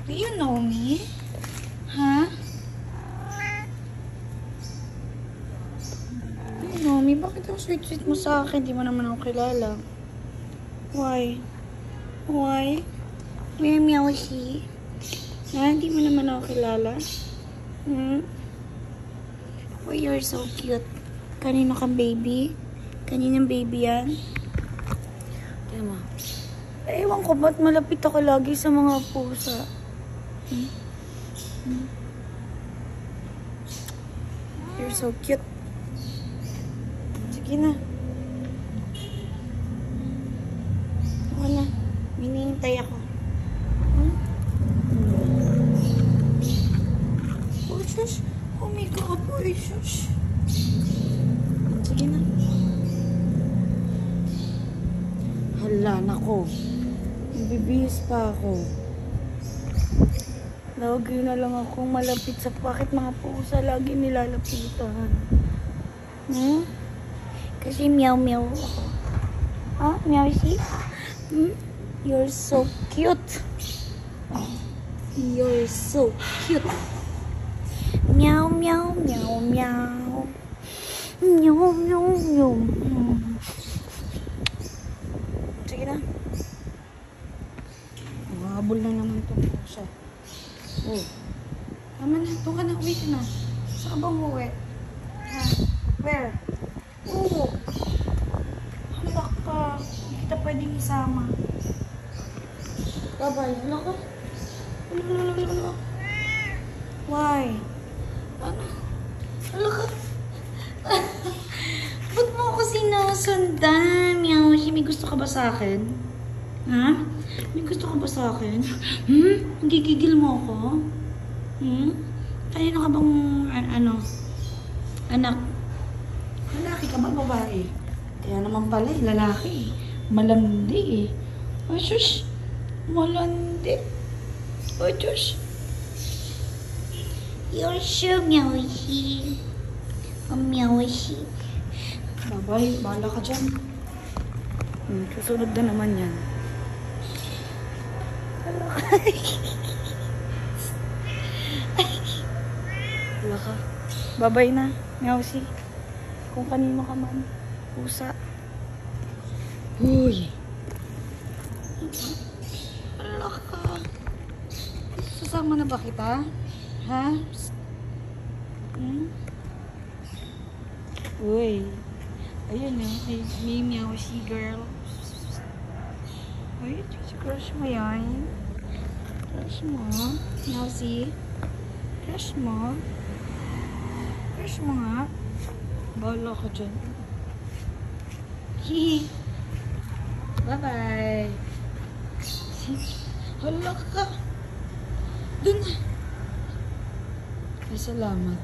Do you know me? Ha? Do you know me? Bakit ang sweet-sweet mo sa akin? Di mo naman ako kilala. Why? Why? May meowsy? Ha? Di mo naman ako kilala? Oh, you're so cute. Kanino kang baby? Kaninang baby yan? Tignan mo. Ewan ko, ba't malapit ako lagi sa mga pusa? You're so cute. Sige na. Ako na. Minihintay ako. Oh, shush. Oh my God, boy, shush. Sige na. Hala, nako. Bibihis pa ako. Lagi na lang akong malapit sa bakit mga pusa lagi nilalapitan. Kasi meow-meow ako. Ah, meow-si? You're so cute. You're so cute. Meow, meow, meow, meow. Meow, meow, meow. Sige na. Habol na naman itong pusa. Oh. Tama na. Doon ka na. Uwi ka na. Saan ka bang uwi? Ha? Where? Oo. Halak ka. Hindi kita pwedeng isama. Babay. Halak ka. Halak. Why? Ano? Halak ka. Ba't mo ako sinusundan? Meow. May gusto ka ba sa akin? Ha? May gusto ka ba sa akin? Gigigil mo ako? Kanino ka bang, anak? Lalaki ka ba, babae? Kaya naman pala, lalaki. Malandi eh. Ay, shush. Malandi. Ay, shush. You're so meowy. Meowy. Babay, bahala ka dyan. Susunod na naman yan. Wala ka. Babay na. Meowsy. Kung kanino ka man. Pusa. Uy. Wala ka. Sasama na ba kita? Ha? Uy. Ayun eh. May meowsy girl. Uy, crush mo yan. Crush mo. Meowsy. Crush mo. Crush mo nga. Bahala ka dyan. Hihi. Bye-bye. Hala ka. Dun na. Ay, salamat.